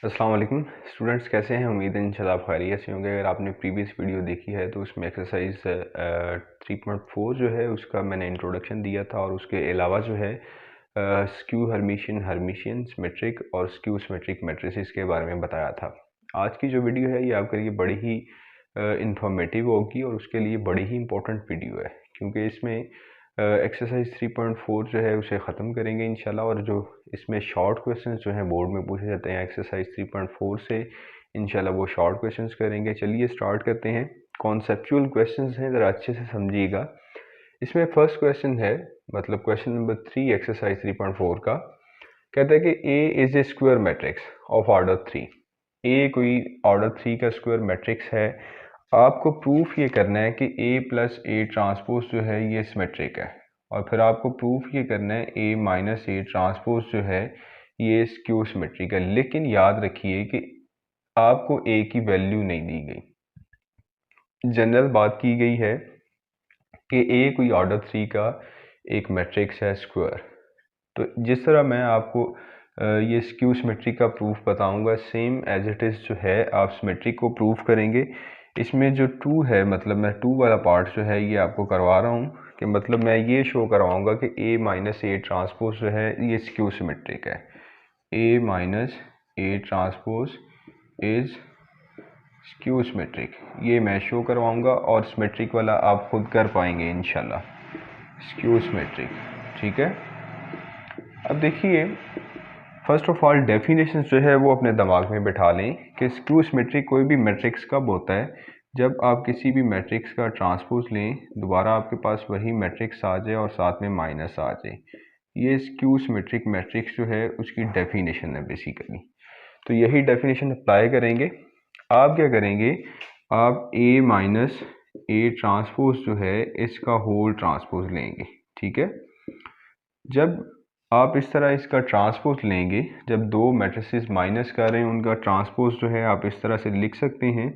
अस्सलाम वालेकुम स्टूडेंट्स, कैसे हैं? उम्मीद है इंशाल्लाह आप खैरियत से होंगे। अगर आपने प्रीवियस वीडियो देखी है तो उसमें एक्सरसाइज 3.4 जो है उसका मैंने इंट्रोडक्शन दिया था, और उसके अलावा जो है स्क्यू हर्मिशियन, हर्मिशियन सिमेट्रिक और स्क्यू सिमेट्रिक मैट्रिसेस के बारे में बताया था। आज की जो वीडियो है ये आपके लिए बड़ी ही इंफॉर्मेटिव होगी और उसके लिए बड़ी ही इंपॉर्टेंट वीडियो है, क्योंकि इसमें एक्सरसाइज 3.4 जो है उसे ख़त्म करेंगे इंशाल्लाह। और जो इसमें शॉर्ट क्वेश्चंस जो हैं बोर्ड में पूछे जाते हैं एक्सरसाइज 3.4 से, इंशाल्लाह वो शॉर्ट क्वेश्चंस करेंगे। चलिए स्टार्ट करते हैं। कॉन्सेप्चुअल क्वेश्चंस हैं, ज़रा अच्छे से समझिएगा। इसमें फर्स्ट क्वेश्चन है, मतलब क्वेश्चन नंबर 3 एक्सरसाइज 3.4 का। कहता है कि A is a square matrix of order 3। A कोई ऑर्डर 3 का स्क्वायर मैट्रिक्स है। आपको प्रूफ ये करना है कि ए प्लस ए ट्रांसपोज जो है ये सिमेट्रिक है, और फिर आपको प्रूफ ये करना है ए माइनस ए ट्रांसपोज जो है ये स्क्यू सिमेट्रिक है। लेकिन याद रखिए कि आपको ए की वैल्यू नहीं दी गई, जनरल बात की गई है कि ए कोई ऑर्डर 3 का एक मैट्रिक्स है स्क्वायर। तो जिस तरह मैं आपको ये स्क्यू सिमेट्रिक का प्रूफ बताऊंगा, सेम एज इट इज़ जो है आप सिमेट्रिक को प्रूफ करेंगे। इसमें जो 2 है, मतलब मैं 2 वाला पार्ट जो है ये आपको करवा रहा हूँ कि मतलब मैं ये शो करवाऊंगा कि ए माइनस ए ट्रांसपोज जो है ये स्क्यू सिमेट्रिक है। A minus A transpose is skew symmetric, ये मैं शो करवाऊंगा, और सिमेट्रिक वाला आप खुद कर पाएंगे इंशाल्लाह। स्क्यू सिमेट्रिक, ठीक है। अब देखिए, फर्स्ट ऑफ ऑल डेफिनेशन जो है वो अपने दिमाग में बिठा लें कि स्क्यू सिमेट्रिक कोई भी मैट्रिक्स कब होता है, जब आप किसी भी मैट्रिक्स का ट्रांसपोज लें, दोबारा आपके पास वही मैट्रिक्स आ जाए और साथ में माइनस आ जाए। ये स्क्यू सिमेट्रिक मैट्रिक्स जो है उसकी डेफिनेशन है बेसिकली। तो यही डेफिनेशन अप्लाई करेंगे। आप क्या करेंगे, आप ए माइनस ए ट्रांसपोज जो है इसका होल ट्रांसपोज लेंगे, ठीक है। जब आप इस तरह इसका ट्रांसपोज लेंगे, जब दो मैट्रिसेस माइनस कर रहे हैं उनका ट्रांसपोज जो है आप इस तरह से लिख सकते हैं,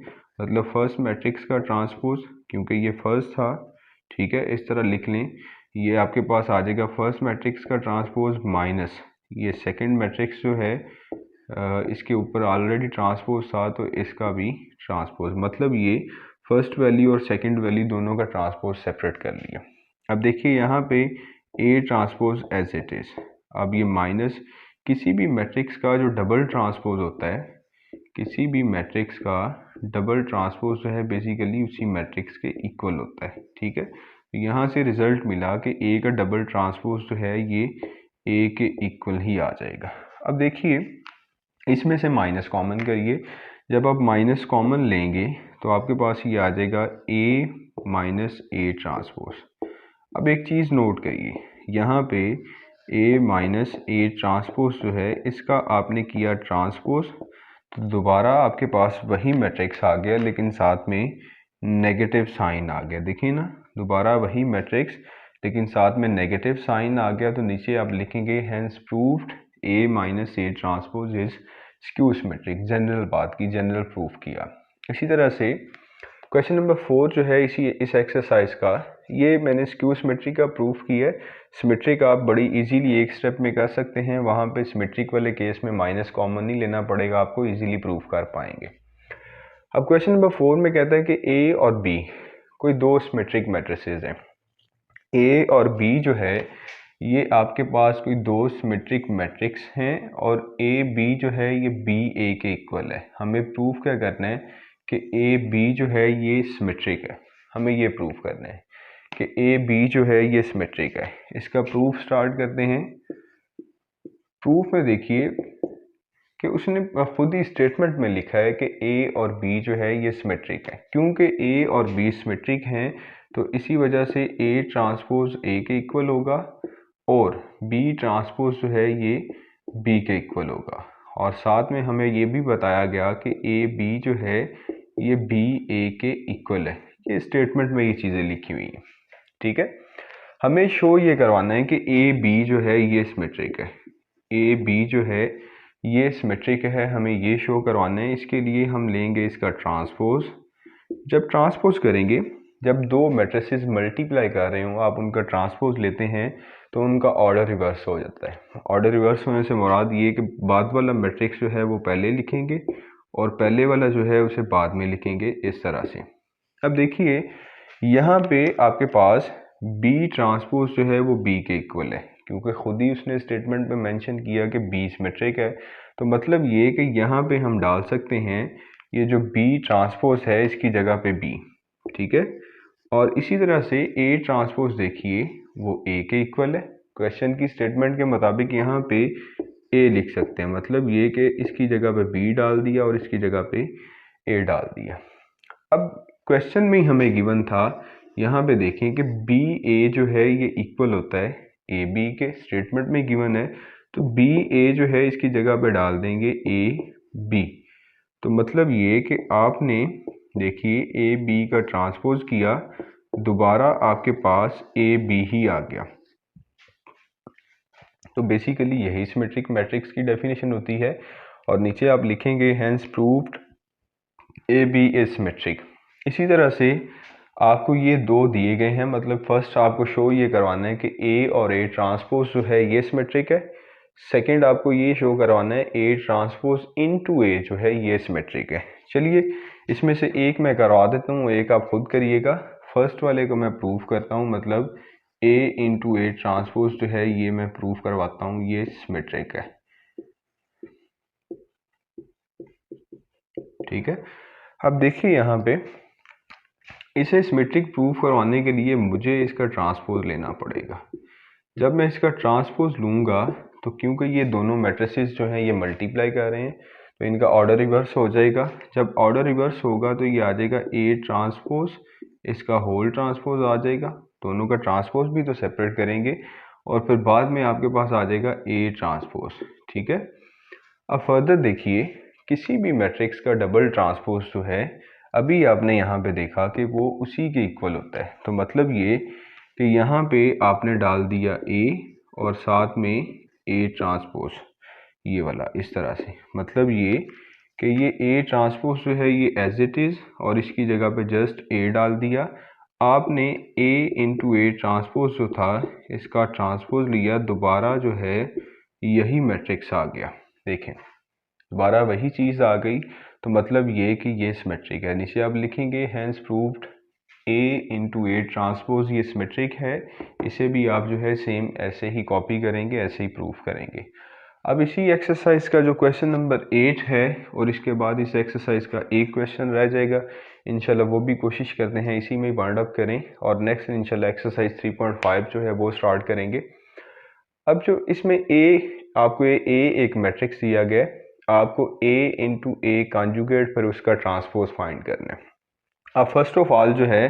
मतलब फर्स्ट मैट्रिक्स का ट्रांसपोज, क्योंकि ये फर्स्ट था, ठीक है, इस तरह लिख लें। ये आपके पास आ जाएगा फर्स्ट मैट्रिक्स का ट्रांसपोज माइनस ये सेकंड मैट्रिक्स जो है इसके ऊपर ऑलरेडी ट्रांसपोज था तो इसका भी ट्रांसपोज, मतलब ये फर्स्ट वैल्यू और सेकंड वैल्यू दोनों का ट्रांसपोज सेपरेट कर लिया। अब देखिए यहाँ पे A transpose as it is. अब ये माइनस किसी भी मैट्रिक्स का जो डबल ट्रांसपोज होता है, किसी भी मैट्रिक्स का डबल ट्रांसपोज जो है बेसिकली उसी मैट्रिक्स के इक्वल होता है, ठीक है। तो यहाँ से रिजल्ट मिला कि ए का डबल ट्रांसपोज जो है ये ए के इक्वल ही आ जाएगा। अब देखिए, इसमें से माइनस कॉमन करिए। जब आप माइनस कॉमन लेंगे तो आपके पास ये आ जाएगा ए माइनस ए ट्रांसपोज। अब एक चीज़ नोट करिए, यहाँ पे ए माइनस ए ट्रांसपोज जो है इसका आपने किया ट्रांसपोज, तो दोबारा आपके पास वही मैट्रिक्स आ गया, लेकिन साथ में नेगेटिव साइन आ गया। देखिए ना, दोबारा वही मैट्रिक्स लेकिन साथ में नेगेटिव साइन आ गया। तो नीचे आप लिखेंगे hence proved A minus A transpose is skew symmetric. General बात की, जनरल प्रूफ किया। इसी तरह से क्वेश्चन नंबर 4 जो है इस एक्सरसाइज का, ये मैंने स्क्यू सिमेट्री का प्रूफ किया है। सिमेट्रिक आप बड़ी इजीली एक स्टेप में कर सकते हैं, वहाँ पे सिमेट्रिक वाले केस में माइनस कॉमन नहीं लेना पड़ेगा, आपको इजीली प्रूफ कर पाएंगे। अब क्वेश्चन नंबर 4 में कहता है कि ए और बी कोई दो सिमेट्रिक मैट्रिसेस हैं। ए और बी जो है ये आपके पास कोई दो सिमेट्रिक मैट्रिक्स हैं, और ए बी जो है ये बी ए के इक्वल है। हमें प्रूफ क्या करना है कि ए बी जो है ये सिमेट्रिक है। हमें ये प्रूफ करना है कि ए बी जो है ये सिमेट्रिक है। इसका प्रूफ स्टार्ट करते हैं। प्रूफ में देखिए कि उसने खुद ही स्टेटमेंट में लिखा है कि ए और बी जो है ये सिमेट्रिक है। क्योंकि ए और बी सिमेट्रिक हैं तो इसी वजह से ए ट्रांसपोज ए के इक्वल होगा और बी ट्रांसपोज जो है ये बी के इक्वल होगा। और साथ में हमें ये भी बताया गया कि ए बी जो है ये बी ए के इक्वल है। ये स्टेटमेंट में ये चीज़ें लिखी हुई हैं, ठीक है। हमें शो ये करवाना है कि ए बी जो है ये सिमेट्रिक है। ए बी जो है ये सिमेट्रिक है, हमें ये शो करवाना है। इसके लिए हम लेंगे इसका ट्रांसपोज। जब ट्रांसपोज करेंगे जब दो मैट्रिसेस मल्टीप्लाई कर रहे हो आप उनका ट्रांसपोज लेते हैं तो उनका ऑर्डर रिवर्स हो जाता है। ऑर्डर रिवर्स होने से मुराद ये कि बाद वाला मैट्रिक्स जो है वो पहले लिखेंगे और पहले वाला जो है उसे बाद में लिखेंगे, इस तरह से। अब देखिए यहाँ पे आपके पास बी ट्रांसपोज जो है वो बी के इक्वल है, क्योंकि खुद ही उसने स्टेटमेंट में मेंशन किया कि बी सिमेट्रिक है। तो मतलब ये कि यहाँ पे हम डाल सकते हैं ये जो बी ट्रांसपोज है इसकी जगह पे बी, ठीक है। और इसी तरह से ए ट्रांसपोज देखिए वो ए के इक्वल है। क्वेश्चन की स्टेटमेंट के मुताबिक यहाँ पे ए लिख सकते हैं, मतलब ये कि इसकी जगह पे बी डाल दिया और इसकी जगह पे ए डाल दिया। अब क्वेश्चन में हमें गिवन था, यहाँ पे देखें कि बी ए जो है ये इक्वल होता है ए बी के, स्टेटमेंट में गिवन है। तो बी ए जो है इसकी जगह पे डाल देंगे ए बी। तो मतलब ये कि आपने देखिए ए बी का ट्रांसपोज किया, दोबारा आपके पास ए बी ही आ गया। तो बेसिकली यही सिमेट्रिक मैट्रिक्स की डेफिनेशन होती है। और नीचे आप लिखेंगे hence proved A B is symmetric. इसी तरह से आपको ये दो दिए गए हैं, मतलब फर्स्ट आपको शो ये करवाना है कि ए और ए ट्रांसपोज जो है ये सिमेट्रिक है। सेकंड आपको ये शो करवाना है ए ट्रांसपोज इनटू ए जो है ये सिमेट्रिक है। चलिए इसमें से एक मैं करवा देता हूँ, एक आप खुद करिएगा। फर्स्ट वाले को मैं प्रूव करता हूँ, मतलब ए इंटू ए ट्रांसपोज जो है ये मैं प्रूव करवाता हूँ ये सिमेट्रिक है, ठीक है। अब देखिए यहाँ पे इसे सिमेट्रिक प्रूव करवाने के लिए मुझे इसका ट्रांसपोज लेना पड़ेगा। जब मैं इसका ट्रांसपोज लूँगा तो क्योंकि ये दोनों मैट्रिसेस जो हैं ये मल्टीप्लाई कर रहे हैं तो इनका ऑर्डर रिवर्स हो जाएगा। जब ऑर्डर रिवर्स होगा तो ये आ जाएगा ए ट्रांसपोज, इसका होल ट्रांसपोज आ जाएगा। दोनों का ट्रांसपोज भी तो सेपरेट करेंगे और फिर बाद में आपके पास आ जाएगा ए ट्रांसपोज, ठीक है। अब फर्दर देखिए किसी भी मैट्रिक्स का डबल ट्रांसपोज जो है अभी आपने यहाँ पे देखा कि वो उसी के इक्वल होता है। तो मतलब ये कि यहाँ पे आपने डाल दिया ए और साथ में ए ट्रांसपोज ये वाला, इस तरह से। मतलब ये कि ये ए ट्रांसपोज जो है ये एज इट इज़ और इसकी जगह पे जस्ट ए डाल दिया। आपने ए इंटू ए ट्रांसपोज जो था इसका ट्रांसपोज लिया, दोबारा जो है यही मैट्रिक्स आ गया। देखें दोबारा वही चीज़ आ गई। तो मतलब ये कि ये सिमेट्रिक है। नीचे आप लिखेंगे hence proved A into A transpose ये सिमेट्रिक है। इसे भी आप जो है सेम ऐसे ही कॉपी करेंगे, ऐसे ही प्रूफ करेंगे। अब इसी एक्सरसाइज का जो क्वेश्चन नंबर 8 है और इसके बाद इस एक्सरसाइज का एक क्वेश्चन रह जाएगा, इंशाल्लाह वो भी कोशिश करते हैं इसी में बाइंड अप करें और नेक्स्ट इंशाल्लाह एक्सरसाइज 3.5 जो है वो स्टार्ट करेंगे। अब जो इसमें आपको एक मैट्रिक्स दिया गया है, आपको ए इंटू ए कॉन्जुगेट पर उसका ट्रांसपोज फाइंड करना है। अब फर्स्ट ऑफ ऑल जो है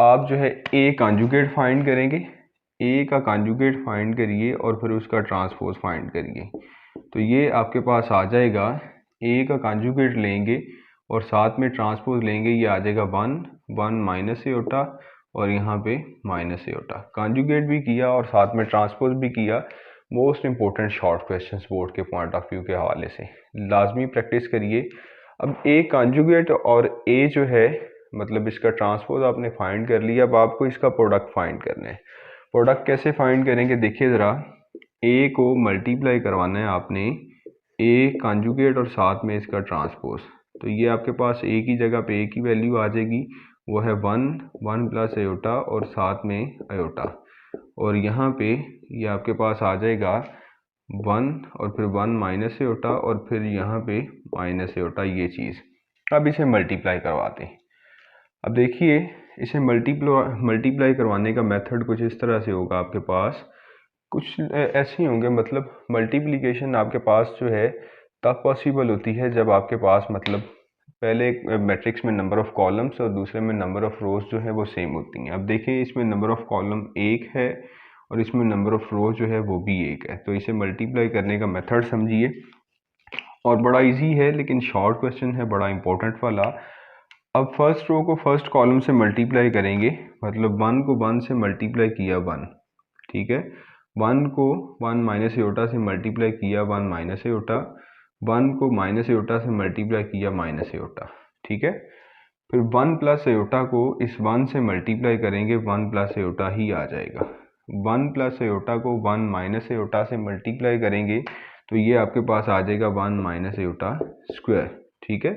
आप जो है ए कॉन्जुगेट फाइंड करेंगे, ए का कॉन्जुगेट फाइंड करिए और फिर उसका ट्रांसपोज फाइंड करिए। तो ये आपके पास आ जाएगा, ए का कॉन्जुगेट लेंगे और साथ में ट्रांसपोज लेंगे, ये आ जाएगा 1 माइनस एयोटा और यहाँ पे माइनस एयोटा। कॉन्जुगेट भी किया और साथ में ट्रांसपोज भी किया। Most important short questions board के पॉइंट ऑफ व्यू के हवाले से लाजमी प्रैक्टिस करिए। अब ए कॉन्जुगेट और ए जो है मतलब इसका ट्रांसपोज आपने फाइंड कर लिया। अब आपको इसका प्रोडक्ट फाइंड करना है। प्रोडक्ट कैसे फाइंड करेंगे, देखिए ज़रा, ए को मल्टीप्लाई करवाना है आपने ए कॉन्जुगेट और साथ में इसका ट्रांसपोज। तो ये आपके पास ए की जगह पे ए की वैल्यू आ जाएगी, वो है 1 प्लस एयोटा और साथ में एयोटा। और यहाँ पे ये आपके पास आ जाएगा 1 और फिर 1 माइनस एयोटा और फिर यहाँ पे माइनस एयोटा, ये चीज़। अब इसे मल्टीप्लाई करवाते हैं। अब देखिए इसे मल्टीप्लाई करवाने का मेथड कुछ इस तरह से होगा, आपके पास कुछ ऐसे ही होंगे। मतलब मल्टीप्लिकेशन आपके पास जो है तब पॉसिबल होती है जब आपके पास मतलब पहले मैट्रिक्स में नंबर ऑफ कॉलम्स और दूसरे में नंबर ऑफ रोज जो है वो सेम होती हैं। अब देखिए इसमें नंबर ऑफ कॉलम 1 है और इसमें नंबर ऑफ रोज जो है वो भी 1 है। तो इसे मल्टीप्लाई करने का मेथड समझिए और बड़ा इजी है लेकिन शॉर्ट क्वेश्चन है, बड़ा इंपॉर्टेंट वाला। अब फर्स्ट रो को फर्स्ट कॉलम से मल्टीप्लाई करेंगे, मतलब 1 को 1 से मल्टीप्लाई किया 1, ठीक है। 1 को 1 माइनस एयोटा से मल्टीप्लाई किया 1 माइनस एयोटा, 1 को माइनस एयोटा से मल्टीप्लाई किया माइनस एयोटा, ठीक है। फिर 1 प्लस एयोटा को इस 1 से मल्टीप्लाई करेंगे, 1 प्लस एयोटा ही आ जाएगा। 1 प्लस एयोटा को 1 माइनस एयोटा से मल्टीप्लाई करेंगे तो ये आपके पास आ जाएगा 1 माइनस एयोटा स्क्वायर, ठीक है।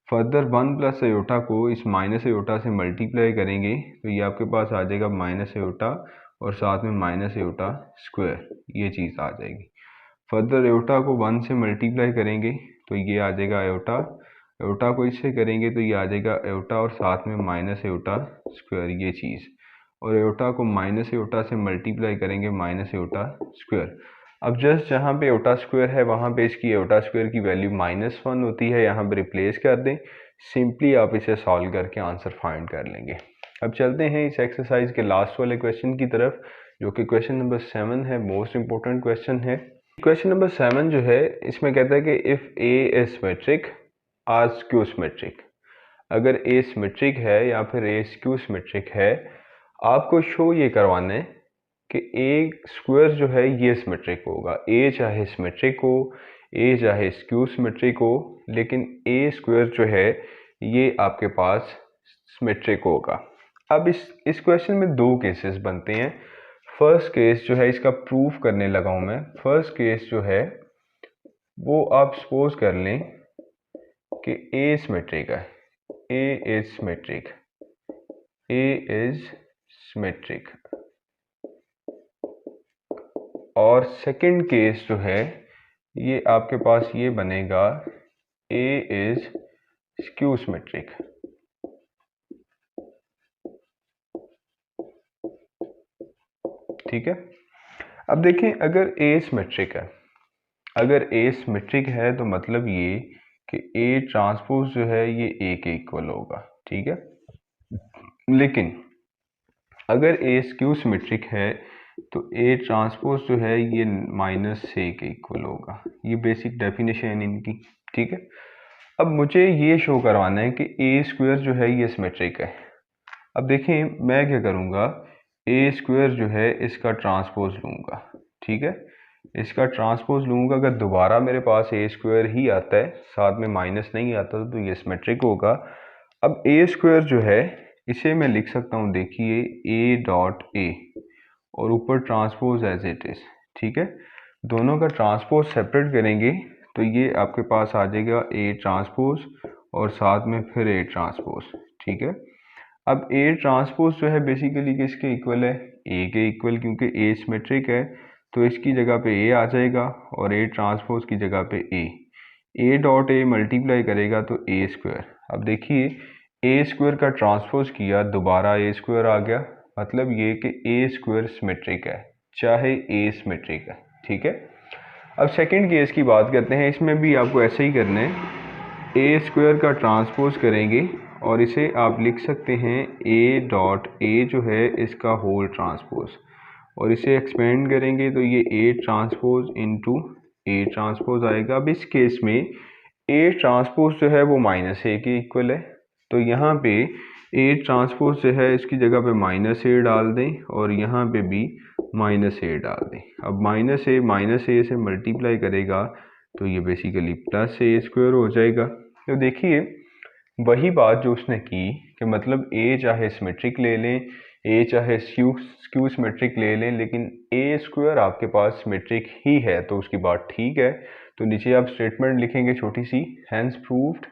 फर्दर 1 प्लस एयोटा को इस माइनस एयोटा से मल्टीप्लाई करेंगे तो ये आपके पास आ जाएगा माइनस एयोटा और साथ में माइनस एयोटा स्क्वायर, ये चीज़ आ जाएगी। फर्दर एयोटा को 1 से मल्टीप्लाई करेंगे तो ये आ जाएगा एयोटा, एयोटा को इससे करेंगे तो ये आ जाएगा एयोटा और साथ में माइनस एयोटा स्क्वायर, ये चीज़। और एयोटा को माइनस एयोटा से मल्टीप्लाई करेंगे माइनस एयोटा स्क्वायर। अब जस्ट जहाँ पे एयोटा स्क्वायर है वहाँ पे इसकी एयोटा स्क्वायर की वैल्यू -1 होती है, यहाँ पे रिप्लेस कर दें। सिंपली आप इसे सॉल्व करके आंसर फाइंड कर लेंगे। अब चलते हैं इस एक्सरसाइज के लास्ट वाले क्वेश्चन की तरफ, जो कि क्वेश्चन नंबर 7 है, मोस्ट इंपॉर्टेंट क्वेश्चन है। क्वेश्चन नंबर 7 जो है इसमें कहता है कि if A is symmetric or skew symmetric, अगर ए सिमेट्रिक है या फिर ए स्क्यू सिमेट्रिक है, आपको शो ये करवाना है कि ए स्क्वायर जो है ये सिमेट्रिक होगा। ए चाहे सिमेट्रिक हो, ए चाहे स्क्यू सिमेट्रिक हो, लेकिन ए स्क्वायर जो है ये आपके पास सिमेट्रिक होगा। अब इस क्वेश्चन में दो केसेस बनते हैं। फर्स्ट केस जो है इसका प्रूफ करने लगा हूं मैं। फर्स्ट केस जो है वो आप सपोज कर लें कि ए सिमेट्रिक है, A is symmetric, A is symmetric. और सेकंड केस जो है ये आपके पास ये बनेगा ए इज स्क्यू सिमेट्रिक। ठीक है। अब देखें, अगर ए सिमेट्रिक है, अगर ए सिमेट्रिक है तो मतलब ये कि ए ट्रांसपोज जो है ये ए के इक्वल होगा, ठीक है। लेकिन अगर ए स्क्यू सिमेट्रिक है तो ए ट्रांसपोज जो है ये -a के इक्वल होगा। ये बेसिक डेफिनेशन इनकी, ठीक है। अब मुझे ये शो करवाना है कि ए स्क्वायर जो है ये सिमेट्रिक है। अब देखें मैं क्या करूँगा, ए स्क्वायर जो है इसका ट्रांसपोज लूँगा, ठीक है। इसका ट्रांसपोज लूँगा, अगर दोबारा मेरे पास ए स्क्वायर ही आता है, साथ में माइनस नहीं आता तो ये सिमेट्रिक होगा। अब ए स्क्वायर जो है इसे मैं लिख सकता हूँ, देखिए ए डॉट ए और ऊपर ट्रांसपोज एज इट इज़, ठीक है। दोनों का ट्रांसपोज सेपरेट करेंगे तो ये आपके पास आ जाएगा ए ट्रांसपोज और साथ में फिर ए ट्रांसपोज, ठीक है। अब ए ट्रांसपोज जो है बेसिकली किसके इक्वल है, ए के इक्वल, क्योंकि ए सिमेट्रिक है तो इसकी जगह पे ए आ जाएगा और ए ट्रांसपोज की जगह पे ए डॉट ए मल्टीप्लाई करेगा तो ए स्क्वायर। अब देखिए ए स्क्वायर का ट्रांसपोज किया, दोबारा ए स्क्वायर आ गया, मतलब ये कि ए स्क्वायर सिमेट्रिक है चाहे ए सिमेट्रिक है, ठीक है। अब सेकंड केस की बात करते हैं, इसमें भी आपको ऐसे ही करना है। ए स्क्वायर का ट्रांसपोज करेंगे और इसे आप लिख सकते हैं ए डॉट ए जो है इसका होल ट्रांसपोज, और इसे एक्सपेंड करेंगे तो ये A transpose into A transpose आएगा। अब इस केस में ए ट्रांसपोज जो है वो -a के इक्वल है, तो यहाँ पे ए ट्रांसपोज जो है इसकी जगह पे -a डाल दें और यहाँ पे भी -a डाल दें। अब -a से मल्टीप्लाई करेगा तो ये बेसिकली +a² हो जाएगा। तो देखिए वही बात जो उसने की कि मतलब ए चाहे सिमेट्रिक ले लें, ए चाहे स्क्यू सिमेट्रिक ले लें, लेकिन ए स्क्वायर आपके पास सिमेट्रिक ही है तो उसकी बात ठीक है। तो नीचे आप स्टेटमेंट लिखेंगे छोटी सी, hence proved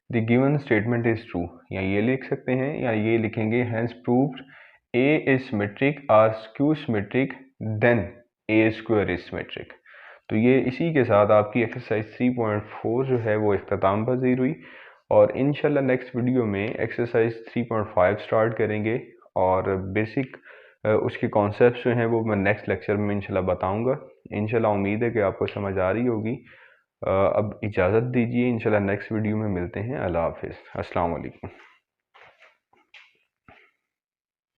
the given statement is true, या ये लिख सकते हैं या ये लिखेंगे hence proved A is symmetric or skew symmetric then A square is symmetric. तो ये इसी के साथ आपकी एक्सरसाइज 3.4 जो है वो इख्तिताम पज़ीर हुई, और इंशाल्लाह नेक्स्ट वीडियो में एक्सरसाइज 3.5 स्टार्ट करेंगे और बेसिक उसके कॉन्सेप्ट्स जो हैं वो मैं नेक्स्ट लेक्चर में इंशाल्लाह बताऊंगा। इंशाल्लाह उम्मीद है कि आपको समझ आ रही होगी। अब इजाज़त दीजिए, इंशाल्लाह नेक्स्ट वीडियो में मिलते हैं। अल्लाह हाफिज़, अस्सलाम वालेकुम।